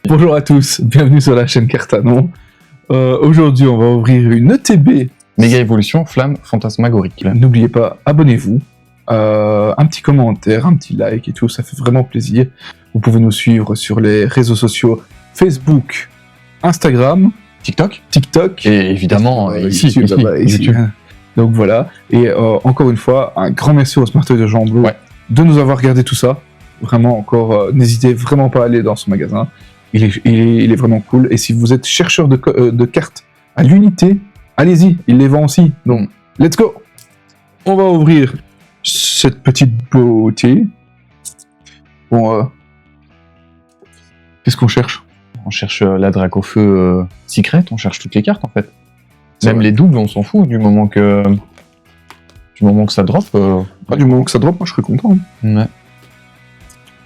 Bonjour à tous, bienvenue sur la chaîne Cartanon. Aujourd'hui, on va ouvrir une ETB. Méga évolution, flamme fantasmagorique. N'oubliez pas, abonnez-vous, un petit commentaire, un petit like et tout, ça fait vraiment plaisir. Vous pouvez nous suivre sur les réseaux sociaux Facebook, Instagram, TikTok Et évidemment, ici, YouTube. ici. Donc voilà, et encore une fois, un grand merci au Smart de Jean Bleu de nous avoir regardé tout ça. Vraiment, encore, n'hésitez vraiment pas à aller dans ce magasin. Il est vraiment cool. Et si vous êtes chercheur de cartes à l'unité, allez-y, il les vend aussi. Donc, let's go! On va ouvrir cette petite beauté. Bon, qu'est-ce qu'on cherche? On cherche la Drac au feu secret, on cherche toutes les cartes en fait. Même vrai. les doubles, on s'en fout du moment que ça drop. Du moment que ça drop, moi je serais content. Ouais.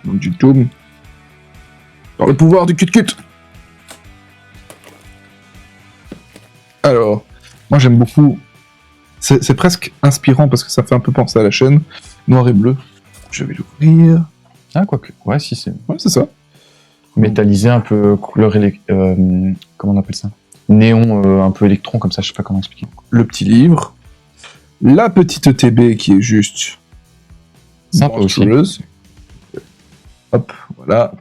Donc, du tout. Dans le pouvoir du cut-cut. Alors, moi j'aime beaucoup. C'est presque inspirant parce que ça fait un peu penser à la chaîne. Noir et bleu. Je vais l'ouvrir. Ah, quoique. Ouais, si c'est Ouais, c'est ça. métallisé, un peu couleur comment on appelle ça? Néon, un peu électron, comme ça, je sais pas comment expliquer. Le petit livre. La petite ETB qui est juste Sympa aussi. monstrueuse. Hop, voilà.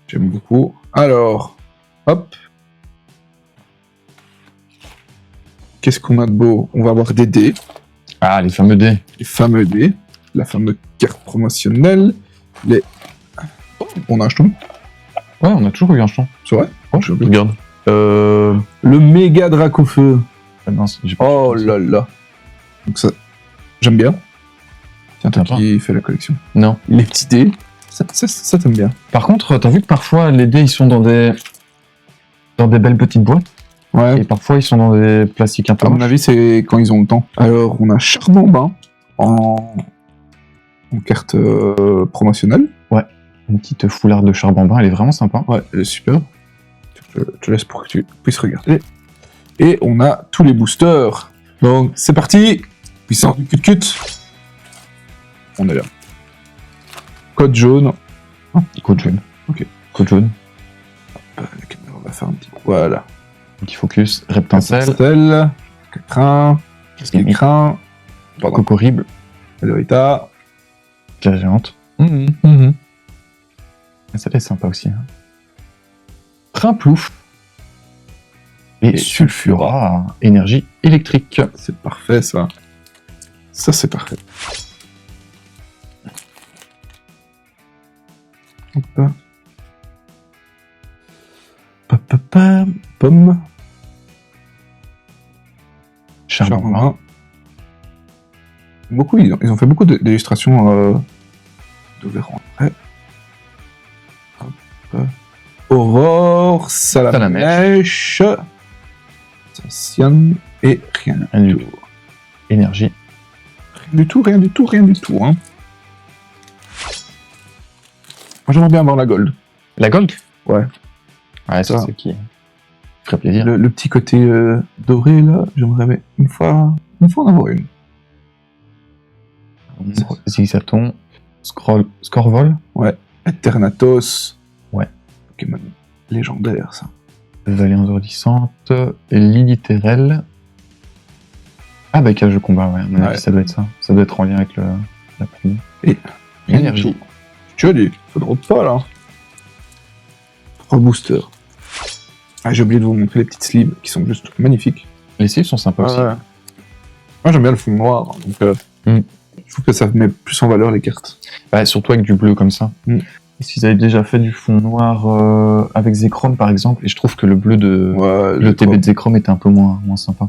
J'aime beaucoup. Alors, hop. Qu'est-ce qu'on a de beau? On va avoir des dés, Ah, les fameux dés. les fameux dés, la fameuse carte promotionnelle, les... Oh, on a un jeton, Ouais, on a toujours eu un jeton. c'est vrai? Oh, j'ai oublié. Regarde. Le méga drac au feu. Ah, mince, j'ai pas Oh là là. Donc ça, j'aime bien. Tiens, toi Sympa. qui fais la collection. Non. Les petits dés, ça t'aime bien. Par contre, t'as vu que parfois les dés ils sont dans des belles petites boîtes Ouais. et parfois ils sont dans des plastiques un peu À mon moches. avis, c'est quand ils ont le temps. Alors, on a Charbambin en carte promotionnelle. Une petite foulard de charbambin, elle est vraiment sympa. Ouais, elle est super. Je te laisse pour que tu puisses regarder. Et on a tous les boosters. Donc, c'est parti. Puissance du cut-cut. On est là. Code jaune. Code jaune. Ok. Code jaune. La caméra va faire un petit... Voilà. Petit focus. Reptincelle. Pastel. Crin. Qu'est-ce qu'il y a crin? Pardon. Coco horrible. Alorita. Pierre géante. Ça est sympa aussi. Hein. Trimplouf. Et Sulfura. Énergie électrique. C'est parfait, ça. Ça, c'est parfait. Hop. Pomme. Charbambin. Beaucoup, ils ont fait beaucoup d'illustrations de Véran. Ouais. Hop. Aurore, Salamèche, Saciane et rien Rien du tout. Énergie. Rien du tout. Hein. Moi, j'aimerais bien avoir la gold. La gold. Ouais. Ouais, ça Ça. c'est qui ferait plaisir. Le petit côté doré, là, j'aimerais une fois en avoir une. Zigzaton. Scorvol. Eternatos. Ouais. Pokémon légendaire, ça. Vallée engourdissante. Liditerelle. Ah bah cage de combat, ouais. À mon avis, Ouais. ça doit être ça. Ça doit être en lien avec la première. Et Énergie. Tu as dit, ça drop pas, là. 3 boosters. Ah, j'ai oublié de vous montrer les petites sleeves qui sont juste magnifiques. Les sleeves sont sympas aussi. Ouais. Moi, j'aime bien le fond noir, donc je trouve que ça met plus en valeur les cartes. Ouais, surtout avec du bleu comme ça. Mm. Est-ce qu'ils avaient déjà fait du fond noir avec Zekrom par exemple? Et je trouve que le bleu de Ouais, le TB de Zekrom était un peu moins sympa.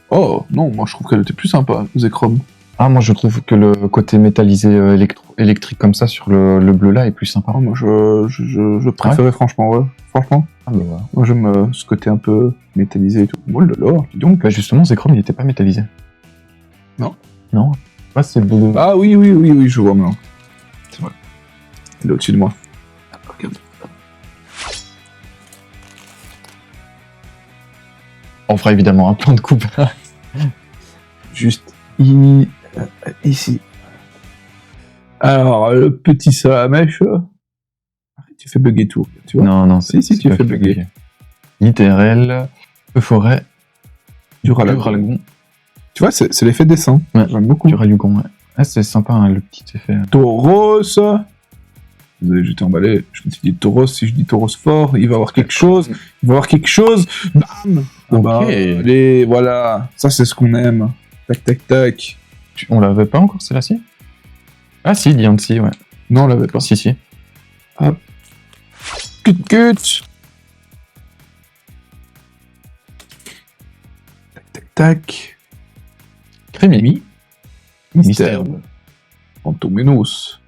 Oh, non, moi je trouve qu'elle était plus sympa, Zekrom. Ah, moi je trouve que le côté métallisé électrique comme ça sur le bleu là est plus sympa. Oh, moi je préférais franchement, ouais. Franchement, Ah bah voilà. moi j'aime ce côté un peu métallisé et tout. Oh là là, dis donc. Bah justement, Zekrom il était pas métallisé. Non. Non. Ouais, c'est bleu. Ah oui, je vois maintenant. C'est vrai. Il est au-dessus de moi. Ah, regarde. On fera évidemment un plan de coupe. Juste ici. Alors, le petit salamèche. Arrête, Tu fais bugger tout, tu vois. Non, Si, c'est tu pas fais fait bugger. Littéral, Forêt, Du Ralagon. Ralagon. Tu vois, c'est l'effet dessin. Ouais. J'aime beaucoup. Du Ralagon, ouais. Ah, c'est sympa, hein, le petit effet. Tauros. Désolé, j'étais emballé. Je me suis dit Tauros, si je dis Tauros fort, il va avoir quelque chose. Il va avoir quelque chose. Bam. Ok. Bah, allez, voilà. Ça, c'est ce qu'on aime. Tac, tac, tac. On l'avait pas encore, celle-ci? Ah si, Diancie, ouais. Non, on l'avait pas. Si. Cut, cut. Tac, tac, tac. Crémi. Mystère. Fantomenos.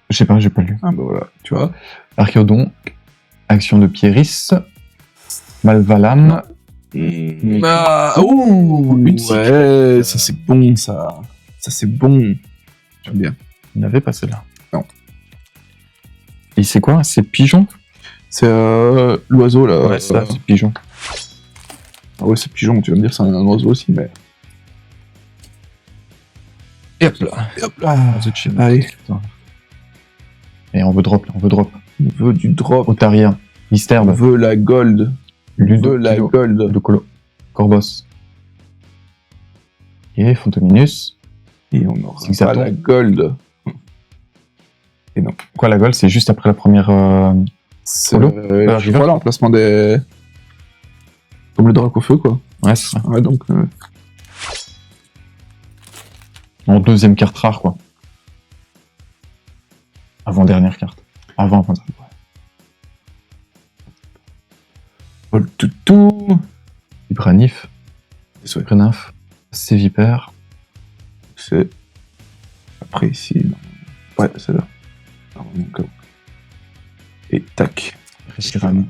Je sais pas, j'ai pas lu. Ah bah voilà, tu vois. Archéodon, Action de Pieris, Malvalam. Ah, ouh, une une ouais, ça c'est bon, ça. Ça c'est bon. J'aime bien. Il n'avait pas celle-là. Non. Et c'est quoi? C'est Pigeon? C'est l'oiseau là. ça, c'est Pigeon. Ah ouais, c'est pigeon, tu vas me dire, c'est un oiseau aussi, mais. Et hop là. Et hop là. The Chim. Allez, Et on veut drop, là, on veut drop. on veut du drop. Otaria, On Mystère, veut la gold. On Ludo, veut la Kilo, gold. de Colo, Corvos. Et Fontominus. Et on aura C'est que ça pas tombe. la gold. Et non. Quoi, la gold, c'est juste après la première. C'est Holo je vois l'emplacement des. Comme le drac au feu, quoi. Ouais, c'est ça. Ouais, donc. En deuxième carte rare, quoi. Avant-dernière carte. Avant. Vol toutou. Vibranif, C'est Grenaf, Sévipère. C'est. Après ici. Non. Ouais, c'est là. Non, donc, et tac. Reshiram.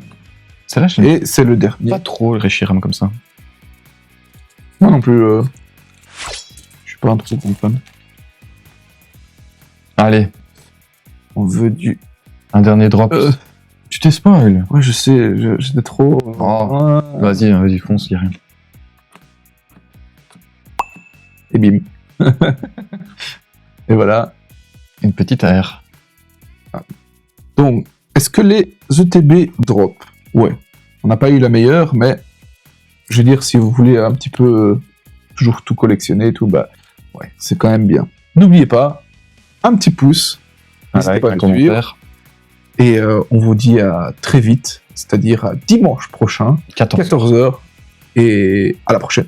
Celle-là, je Et c'est le dernier. pas trop le Reshiram comme ça. Moi non plus. Je suis pas un trop grand fan. Allez, On veut du. un dernier drop. Tu t'es spoil. Ouais, je sais, j'étais trop. Oh. Vas-y, fonce, y'a rien. Et bim. Et voilà. Une petite AR. Donc, est-ce que les ETB drop? Ouais. On n'a pas eu la meilleure, mais je veux dire, si vous voulez un petit peu toujours tout collectionner et tout, bah ouais, c'est quand même bien. N'oubliez pas, un petit pouce, n'hésitez Avec pas à un nous suivre, commentaire. et on vous dit à très vite, c'est-à-dire à dimanche prochain, 14. 14h, et à la prochaine.